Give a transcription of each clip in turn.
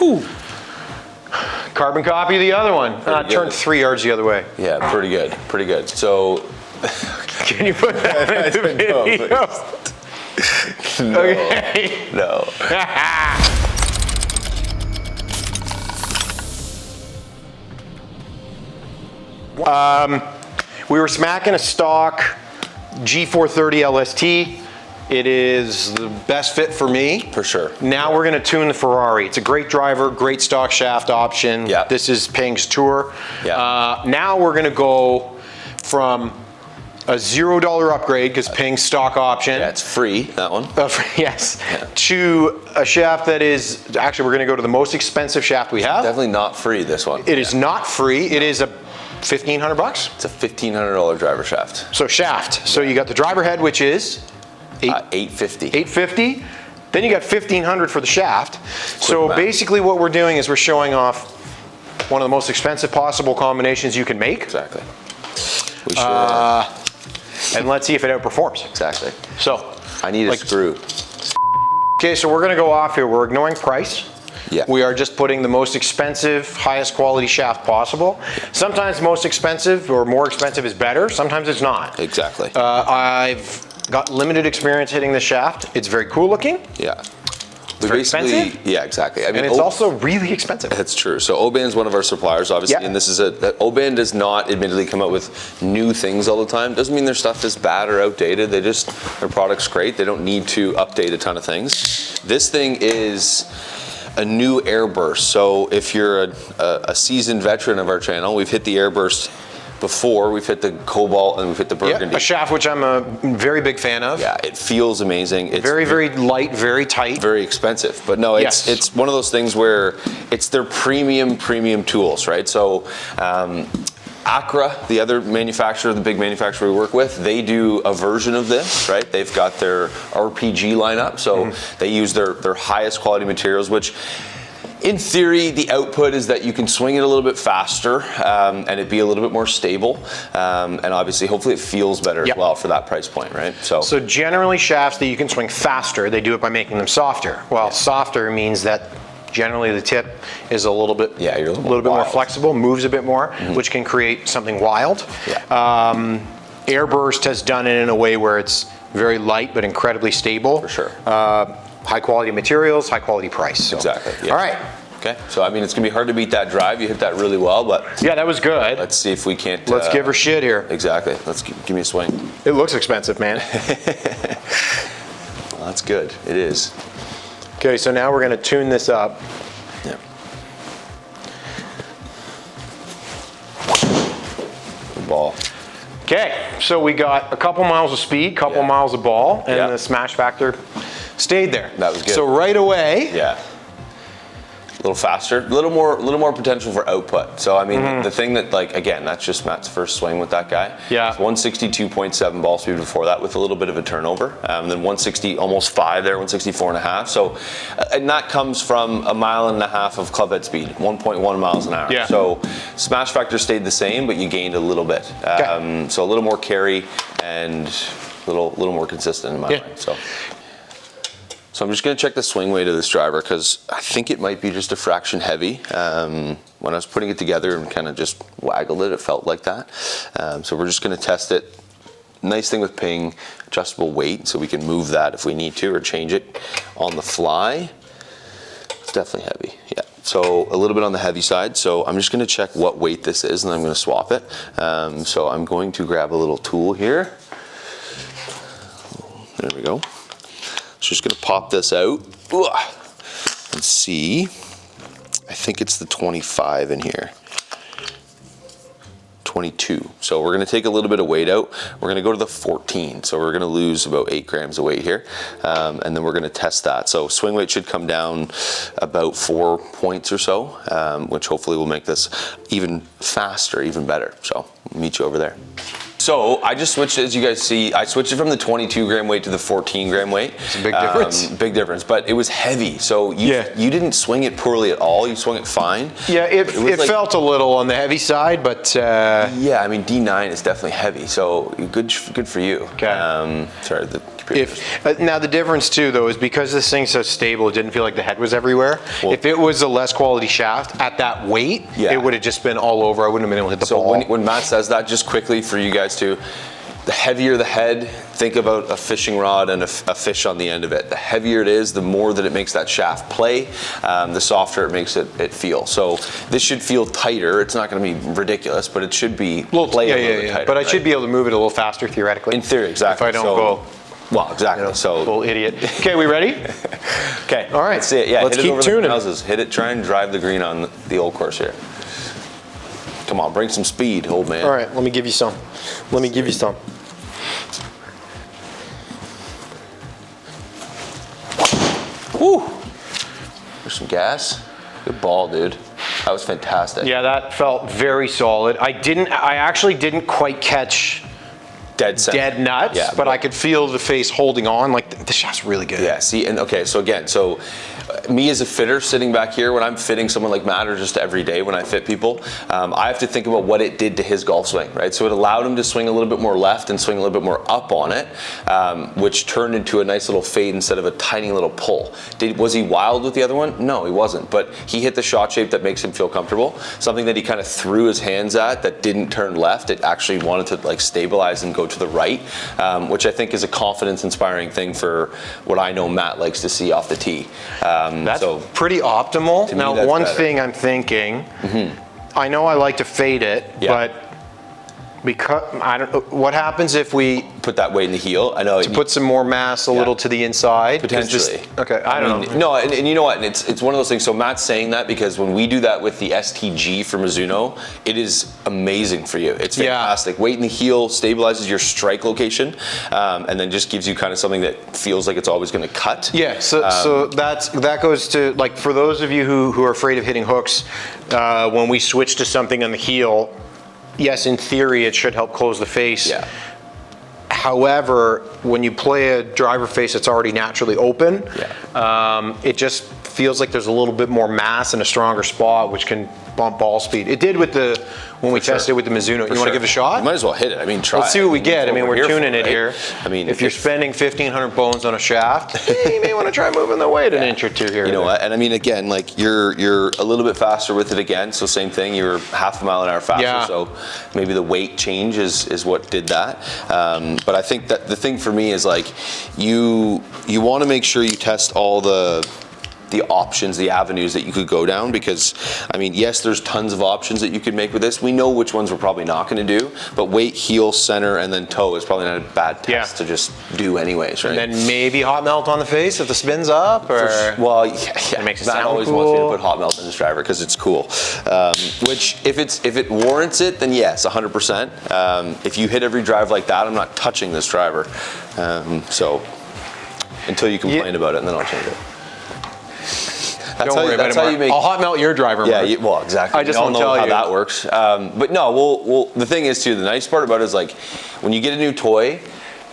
Whew. Carbon copy of the other one. Turned 3 yards the other way. Yeah, pretty good, pretty good. So, can you put that in the video? No. Okay. No. We were smacking a stock G430 LST. It is the best fit for me. For sure. Now we're going to tune the Ferrari. It's a great driver, great stock shaft option. Yeah. This is Ping's Tour. Yeah. Now we're going to go from a $0 upgrade, because Ping's stock option. Yeah, it's free, that one. Yes. Yeah. To a shaft that is, actually we're going to go to the most expensive shaft we have. Definitely not free, this one. It is not free. It is a $1,500. It's a $1,500 driver shaft. So shaft. So you got the driver head, which is $850. $850. Then you got $1,500 for the shaft. So math. basically what we're doing is we're showing off one of the most expensive possible combinations you can make. Exactly. We should. And let's see if it outperforms. Exactly. So I need a screw. Okay, so we're going to go off here. We're ignoring price. Yeah. We are just putting the most expensive, highest quality shaft possible. Sometimes most expensive or more expensive is better. Sometimes it's not. Exactly. I've got limited experience hitting the shaft. It's very cool looking. Yeah. Very expensive. Yeah, exactly. I mean, and it's also really expensive. That's true. So Oban is one of our suppliers, obviously, Yeah. and this is Oban does not admittedly come out with new things all the time. Doesn't mean their stuff is bad or outdated. Their product's great. They don't need to update a ton of things. This thing is a new airburst. So if you're a seasoned veteran of our channel, we've hit the airburst before. We've hit the Cobalt and we've hit the Burgundy. Yeah, a shaft which I'm a very big fan of. Yeah, it feels amazing. It's very, very light, very tight. Very expensive. But no, it's one of those things where it's their premium tools, right? So Acra, the other manufacturer, the big manufacturer we work with, they do a version of this, right? They've got their RPG lineup, so they use their highest quality materials, which in theory, the output is that you can swing it a little bit faster and it be a little bit more stable. And obviously, hopefully it feels better as well for that price point, right? So generally shafts that you can swing faster, they do it by making them softer. Well, softer means that generally the tip is a little bit, you're a little bit more flexible, moves a bit more, which can create something wild. Yeah. Airburst has done it in a way where it's very light but incredibly stable. For sure. High quality materials, high quality price. So. Exactly. Yeah. All right. Okay. So I mean, it's gonna be hard to beat that drive. You hit that really well, but yeah, that was good. Let's see if we can't. Let's give her shit here. Exactly. Let's give me a swing. It looks expensive, man. Well, that's good. It is. Okay, so now we're gonna tune this up. Yeah. Good ball. Okay, so we got a couple miles of speed, couple miles of ball, and the smash factor stayed there. That was good. So right away, a little faster, a little more potential for output. So I mean, the thing that, like, again, that's just Matt's first swing with that guy. Yeah. It's 162.7 ball speed before that with a little bit of a turnover. Then 160, almost 5 there, 164.5. So, and that comes from a mile and a half of club head speed, 1.1 miles an hour. Yeah. So smash factor stayed the same, but you gained a little bit. So a little more carry and a little more consistent in my mind. So I'm just going to check the swing weight of this driver because I think it might be just a fraction heavy. When I was putting it together and kind of just waggled it, it felt like that. So we're just going to test it. Nice thing with Ping, adjustable weight, so we can move that if we need to or change it on the fly. It's definitely heavy, yeah. So a little bit on the heavy side. So I'm just going to check what weight this is and then I'm going to swap it. So I'm going to grab a little tool here. There we go. So just gonna pop this out and see. I think it's the 25 in here. 22. So we're gonna take a little bit of weight out. We're gonna go to the 14. So we're gonna lose about 8 grams of weight here. And then we're gonna test that. So swing weight should come down about 4 points or so, which hopefully will make this even faster, even better. So I'll meet you over there. So I just switched, as you guys see, I switched it from the 22 gram weight to the 14 gram weight. It's a big difference. Big difference, but it was heavy. So you didn't swing it poorly at all. You swung it fine. Yeah, it like, felt a little on the heavy side, but yeah, I mean D9 is definitely heavy. So good for you. Okay. Sorry, the creatures. Now the difference too, though, is because this thing's so stable, it didn't feel like the head was everywhere. Well, if it was a less quality shaft at that weight, yeah, it would have just been all over. I wouldn't have been able to hit the ball. So when Matt says that, just quickly for you guys too, the heavier the head, think about a fishing rod and a fish on the end of it. The heavier it is, the more that it makes that shaft play, the softer it makes it feel. So this should feel tighter. It's not going to be ridiculous, but it should be a little bit tighter. But I should be able to move it a little faster theoretically. In theory, exactly. If I don't go. Well, exactly. You know, so full idiot. Okay, we ready? Okay. All right. Let's see it. Yeah. Let's hit it keep over tuning. The houses. Hit it. Try and drive the green on the old course here. Come on, bring some speed, old man. All right. Let me give you some. Let me give you some. Woo! There's some gas. Good ball, dude. That was fantastic. Yeah, that felt very solid. I actually didn't quite catch dead nuts, yeah, but I could feel the face holding on. Like the shaft's really good. Yeah, see, and okay, so again, me as a fitter sitting back here, when I'm fitting someone like Matt or just every day when I fit people, I have to think about what it did to his golf swing, right? So it allowed him to swing a little bit more left and swing a little bit more up on it, which turned into a nice little fade instead of a tiny little pull. Was he wild with the other one? No, he wasn't, but he hit the shot shape that makes him feel comfortable. Something that he kind of threw his hands at that didn't turn left. It actually wanted to like stabilize and go to the right, which I think is a confidence inspiring thing for what I know Matt likes to see off the tee. That's pretty optimal. Now, one thing I'm thinking, I know I like to fade it, but because I don't know what happens if we put that weight in the heel. I know to put some more mass a little to the inside potentially. Okay, I don't know. No, and you know what? And it's one of those things. So Matt's saying that because when we do that with the STG from Mizuno, it is amazing for you. It's fantastic. Weight in the heel stabilizes your strike location, and then just gives you kind of something that feels like it's always going to cut. Yeah. So that goes to, like, for those of you who are afraid of hitting hooks, when we switch to something on the heel. Yes, in theory, it should help close the face. Yeah. However, when you play a driver face that's already naturally open, it just feels like there's a little bit more mass in a stronger spot, which can bump ball speed. It did with when we tested with the Mizuno. You want to give it a shot? You might as well hit it. I mean, try. Let's see what we get. I mean, we're tuning it here. I mean, if you're spending 1,500 bones on a shaft, you may want to try moving the weight an inch or two here. You know what? And I mean, again, like you're a little bit faster with it again. So same thing. You're half a mile an hour faster. Yeah. So maybe the weight change is what did that. But I think that the thing for me is like you want to make sure you test all the options, the avenues that you could go down, because I mean, yes, there's tons of options that you could make with this. We know which ones we're probably not going to do, but weight, heel, center, and then toe is probably not a bad test to just do anyways, right? And then maybe hot melt on the face if the spin's up, or well, it makes it Matt sound always cool. wants me to put hot melt in his driver because it's cool. Which if it warrants it, then yes, 100%. If you hit every drive like that, I'm not touching this driver. So until you complain about it, and then I'll change it. Don't worry about it, Mark. I'll hot melt your driver, Mark. Yeah, well, exactly. I just won't tell how you that works. But no, the thing is too, the nice part about it is like when you get a new toy,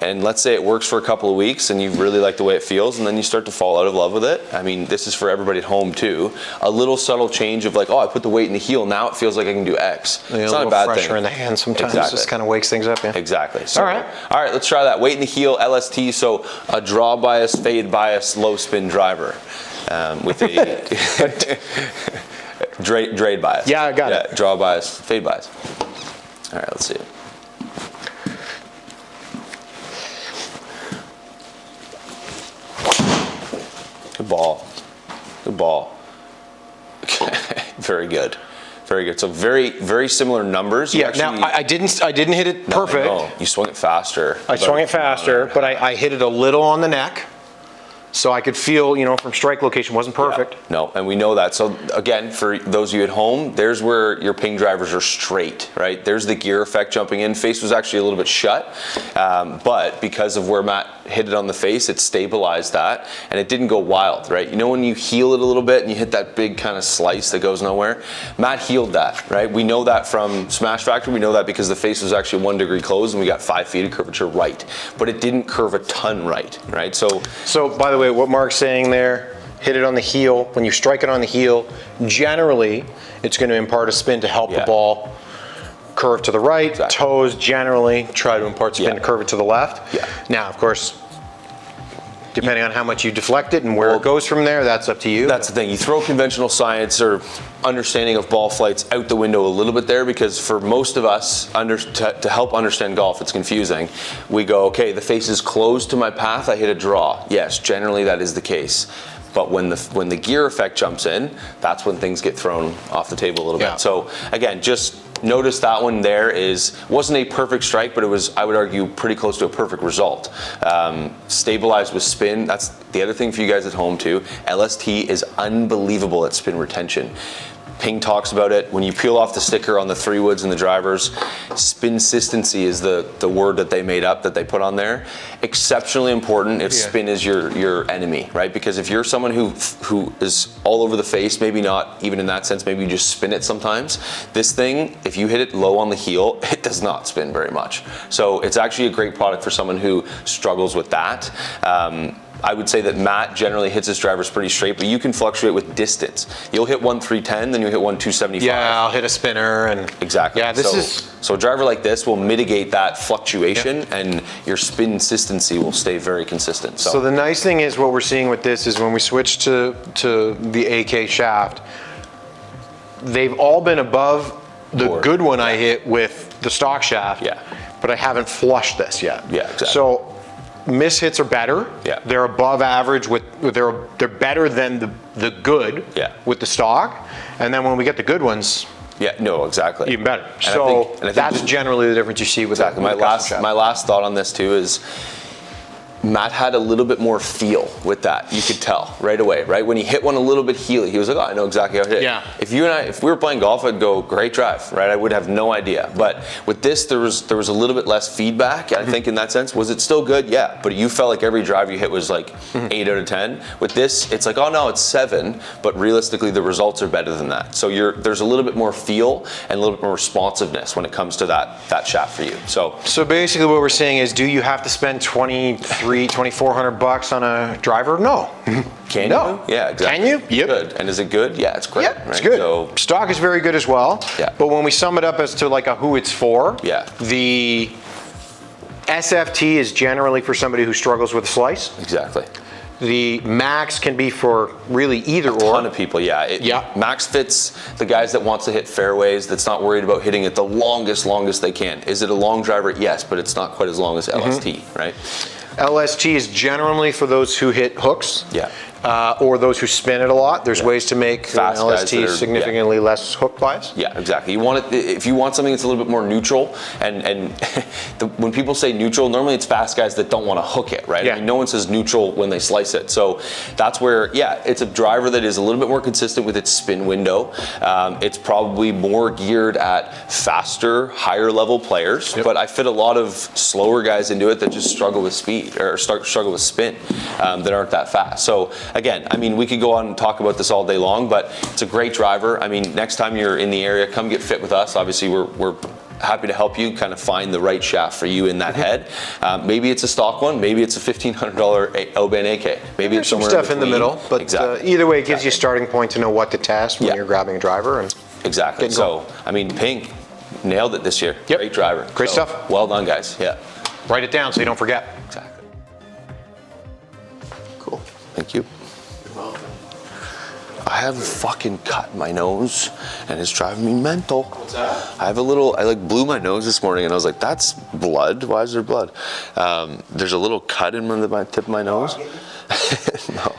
and let's say it works for a couple of weeks and you really like the way it feels, and then you start to fall out of love with it. I mean, this is for everybody at home too. A little subtle change of like, oh, I put the weight in the heel, now it feels like I can do X. Yeah, it's not a bad thing. Pressure in the hand sometimes just kind of wakes things up. Yeah. Exactly. So, all right, let's try that. Weight in the heel, LST. So a draw bias, fade bias, low spin driver. With a Drade bias. Yeah, I got it. Draw bias, fade bias. All right, let's see it. Good ball. Good ball. Very good. Very good. So very, very similar numbers. Yeah. Now I didn't hit it perfect. No, you swung it faster. I swung it faster, but I hit it a little on the neck. So I could feel, from strike location, wasn't perfect. Yeah, no, and we know that. So again, for those of you at home, there's where your ping drivers are straight, right? There's the gear effect jumping in. Face was actually a little bit shut, but because of where Matt hit it on the face, it stabilized that, and it didn't go wild, right? You know when you heel it a little bit and you hit that big kind of slice that goes nowhere? Matt healed that, right? We know that from Smash Factor. We know that because the face was actually 1 degree closed and we got 5 feet of curvature right, but it didn't curve a ton right? So by the way, what Mark's saying there, hit it on the heel. When you strike it on the heel, generally, it's going to impart a spin to help the ball curve to the right. Toes generally try to impart spin to curve it to the left. Yeah. Now, of course, Depending on how much you deflect it and where it goes from there, that's up to you. That's the thing. You throw conventional science or understanding of ball flights out the window a little bit there, because for most of us, to help understand golf, it's confusing. We go, okay, the face is closed to my path, I hit a draw. Yes, generally that is the case. But when the gear effect jumps in, that's when things get thrown off the table a little bit. So again, just notice that one there wasn't a perfect strike, but it was, I would argue, pretty close to a perfect result. Stabilized with spin, that's the other thing for you guys at home too. LST is unbelievable at spin retention. Ping talks about it. When you peel off the sticker on the 3 woods and the drivers, spin consistency is the word that they made up, that they put on there. Exceptionally important if spin is your enemy, right? Because if you're someone who is all over the face, maybe not even in that sense, maybe you just spin it sometimes. This thing, if you hit it low on the heel, it does not spin very much. So it's actually a great product for someone who struggles with that. I would say that Matt generally hits his drivers pretty straight, but you can fluctuate with distance. You'll hit one 310, then you'll hit one 275. Yeah, I'll hit a spinner and exactly. Yeah, so a driver like this will mitigate that fluctuation, and your spin consistency will stay very consistent. So the nice thing is, what we're seeing with this is when we switch to the AK shaft, they've all been above the good one I hit with the stock shaft. Yeah. But I haven't flushed this yet. Yeah, exactly. So miss hits are better. Yeah. They're above average they're better than the good with the stock. And then when we get the good ones, yeah, no, exactly. even better. And so I think that's generally the difference you see with exactly. that. My last thought on this too is Matt had a little bit more feel with that. You could tell right away, right? When he hit one a little bit heely, he was like, oh, I know exactly how to hit it. Yeah. If we were playing golf, I'd go, great drive, right? I would have no idea. But with this, there was a little bit less feedback, I think, in that sense. Was it still good? Yeah. But you felt like every drive you hit was like 8 out of 10. With this, it's like, oh no, it's 7. But realistically, the results are better than that. So there's a little bit more feel and a little bit more responsiveness when it comes to that shaft for you. So basically what we're saying is, do you have to spend $2,400 on a driver? No. Can you? Yeah, exactly. Can you? Yep. Good. And is it good? Yeah, it's great. Yeah, it's good. So, stock is very good as well. Yeah. But when we sum it up as to like a who it's for, the SFT is generally for somebody who struggles with a slice. Exactly. The Max can be for really either or. A ton of people, yeah. Max fits the guys that wants to hit fairways, that's not worried about hitting it the longest they can. Is it a long driver? Yes, but it's not quite as long as LST, right? LST is generally for those who hit hooks. Yeah. Or those who spin it a lot. There's ways to make fast LST significantly less hook bias. Yeah, exactly. You want it if you want something that's a little bit more neutral, and when people say neutral, normally it's fast guys that don't want to hook it, right? Yeah. I mean, no one says neutral when they slice it. So that's where, it's a driver that is a little bit more consistent with its spin window. It's probably more geared at faster, higher level players, but I fit a lot of slower guys into it that just struggle with speed or struggle with spin that aren't that fast. So again, I mean, we could go on and talk about this all day long, but it's a great driver. I mean, next time you're in the area, come get fit with us. Obviously, we're happy to help you kind of find the right shaft for you in that head. Maybe it's a stock one, maybe it's a $1,500 L-band AK. Maybe it's somewhere stuff in the middle, but either way, it gives you a starting point to know what to test when you're grabbing a driver. And exactly. So, I mean, Ping nailed it this year. Yep. Great driver. Great stuff. Well done, guys. Yeah. Write it down so you don't forget. Exactly. Cool. Thank you. I have a fucking cut in my nose, and it's driving me mental. What's that? I blew my nose this morning, and I was like, that's blood. Why is there blood? There's a little cut in my tip of my nose. No.